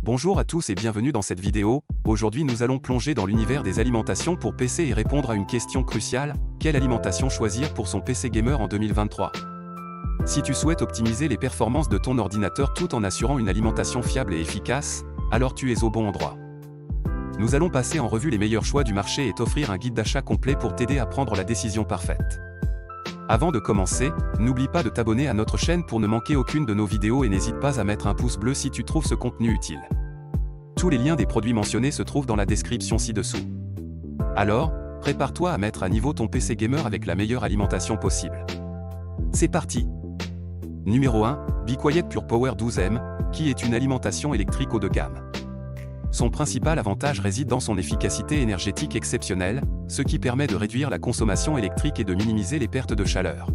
Bonjour à tous et bienvenue dans cette vidéo. Aujourd'hui nous allons plonger dans l'univers des alimentations pour PC et répondre à une question cruciale, quelle alimentation choisir pour son PC gamer en 2023 ? Si tu souhaites optimiser les performances de ton ordinateur tout en assurant une alimentation fiable et efficace, alors tu es au bon endroit. Nous allons passer en revue les meilleurs choix du marché et t'offrir un guide d'achat complet pour t'aider à prendre la décision parfaite. Avant de commencer, n'oublie pas de t'abonner à notre chaîne pour ne manquer aucune de nos vidéos et n'hésite pas à mettre un pouce bleu si tu trouves ce contenu utile. Tous les liens des produits mentionnés se trouvent dans la description ci-dessous. Alors, prépare-toi à mettre à niveau ton PC gamer avec la meilleure alimentation possible. C'est parti! Numéro 1, Be Quiet Pure Power 12M, qui est une alimentation électrique haut de gamme. Son principal avantage réside dans son efficacité énergétique exceptionnelle, ce qui permet de réduire la consommation électrique et de minimiser les pertes de chaleur.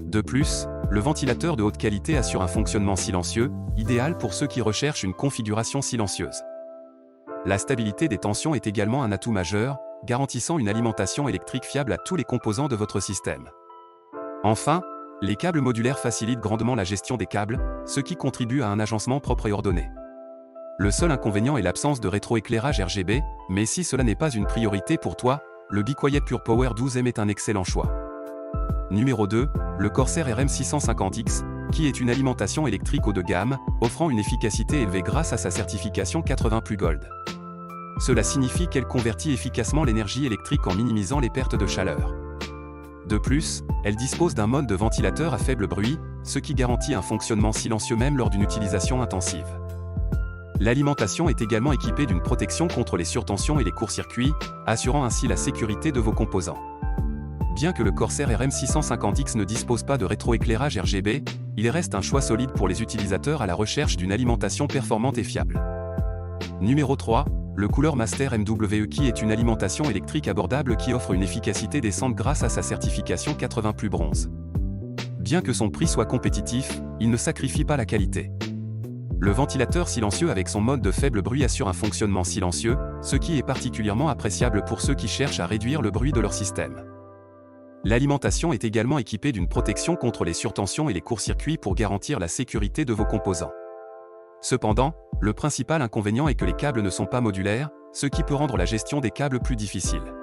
De plus, le ventilateur de haute qualité assure un fonctionnement silencieux, idéal pour ceux qui recherchent une configuration silencieuse. La stabilité des tensions est également un atout majeur, garantissant une alimentation électrique fiable à tous les composants de votre système. Enfin, les câbles modulaires facilitent grandement la gestion des câbles, ce qui contribue à un agencement propre et ordonné. Le seul inconvénient est l'absence de rétroéclairage RGB, mais si cela n'est pas une priorité pour toi, le Be Quiet Pure Power 12M est un excellent choix. Numéro 2, le Corsair RM650X, qui est une alimentation électrique haut de gamme, offrant une efficacité élevée grâce à sa certification 80+ Gold. Cela signifie qu'elle convertit efficacement l'énergie électrique en minimisant les pertes de chaleur. De plus, elle dispose d'un mode de ventilateur à faible bruit, ce qui garantit un fonctionnement silencieux même lors d'une utilisation intensive. L'alimentation est également équipée d'une protection contre les surtensions et les courts-circuits, assurant ainsi la sécurité de vos composants. Bien que le Corsair RM650X ne dispose pas de rétroéclairage RGB, il reste un choix solide pour les utilisateurs à la recherche d'une alimentation performante et fiable. Numéro 3, le Cooler Master MW qui est une alimentation électrique abordable qui offre une efficacité décente grâce à sa certification 80+ bronze. Bien que son prix soit compétitif, il ne sacrifie pas la qualité. Le ventilateur silencieux avec son mode de faible bruit assure un fonctionnement silencieux, ce qui est particulièrement appréciable pour ceux qui cherchent à réduire le bruit de leur système. L'alimentation est également équipée d'une protection contre les surtensions et les courts-circuits pour garantir la sécurité de vos composants. Cependant, le principal inconvénient est que les câbles ne sont pas modulaires, ce qui peut rendre la gestion des câbles plus difficile.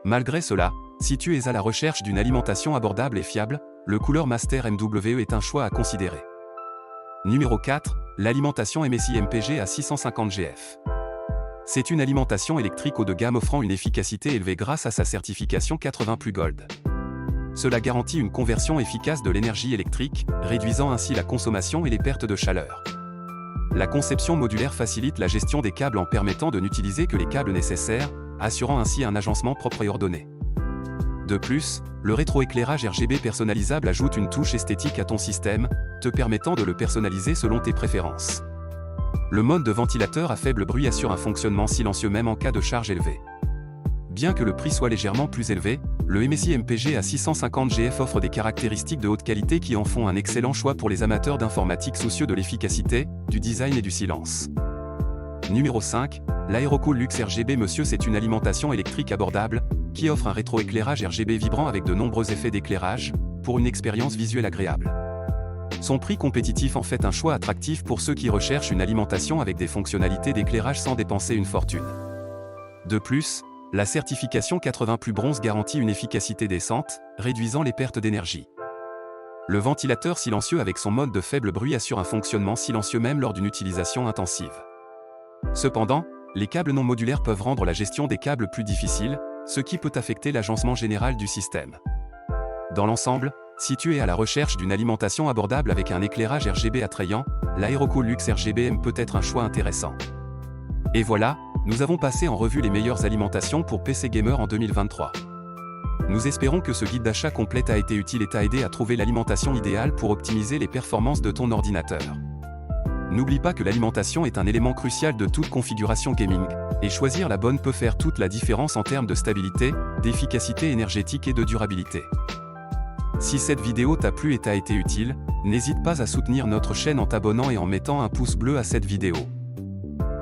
Malgré cela, si tu es à la recherche d'une alimentation abordable et fiable, le Cooler Master MW est un choix à considérer. Numéro 4, l'alimentation MSI MPG à 650 GF. C'est une alimentation électrique haut de gamme offrant une efficacité élevée grâce à sa certification 80+ Gold. Cela garantit une conversion efficace de l'énergie électrique, réduisant ainsi la consommation et les pertes de chaleur. La conception modulaire facilite la gestion des câbles en permettant de n'utiliser que les câbles nécessaires, assurant ainsi un agencement propre et ordonné. De plus, le rétroéclairage RGB personnalisable ajoute une touche esthétique à ton système, te permettant de le personnaliser selon tes préférences. Le mode de ventilateur à faible bruit assure un fonctionnement silencieux même en cas de charge élevée. Bien que le prix soit légèrement plus élevé, le MSI MPG à 650 GF offre des caractéristiques de haute qualité qui en font un excellent choix pour les amateurs d'informatique soucieux de l'efficacité, du design et du silence. Numéro 5, l'Aerocool Luxe RGB Monsieur c'est une alimentation électrique abordable, qui offre un rétroéclairage RGB vibrant avec de nombreux effets d'éclairage, pour une expérience visuelle agréable. Son prix compétitif en fait un choix attractif pour ceux qui recherchent une alimentation avec des fonctionnalités d'éclairage sans dépenser une fortune. De plus, la certification 80+ bronze garantit une efficacité décente, réduisant les pertes d'énergie. Le ventilateur silencieux avec son mode de faible bruit assure un fonctionnement silencieux même lors d'une utilisation intensive. Cependant, les câbles non modulaires peuvent rendre la gestion des câbles plus difficile, ce qui peut affecter l'agencement général du système. Dans l'ensemble, si tu es à la recherche d'une alimentation abordable avec un éclairage RGB attrayant, l'Aerocool Luxe RGB peut être un choix intéressant. Et voilà, nous avons passé en revue les meilleures alimentations pour PC gamer en 2023. Nous espérons que ce guide d'achat complet t'a été utile et t'a aidé à trouver l'alimentation idéale pour optimiser les performances de ton ordinateur. N'oublie pas que l'alimentation est un élément crucial de toute configuration gaming, et choisir la bonne peut faire toute la différence en termes de stabilité, d'efficacité énergétique et de durabilité. Si cette vidéo t'a plu et t'a été utile, n'hésite pas à soutenir notre chaîne en t'abonnant et en mettant un pouce bleu à cette vidéo.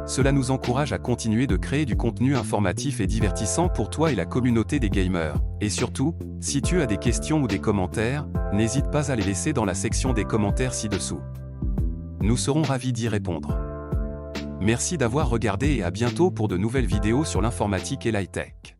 Cela nous encourage à continuer de créer du contenu informatif et divertissant pour toi et la communauté des gamers. Et surtout, si tu as des questions ou des commentaires, n'hésite pas à les laisser dans la section des commentaires ci-dessous. Nous serons ravis d'y répondre. Merci d'avoir regardé et à bientôt pour de nouvelles vidéos sur l'informatique et l'high-tech.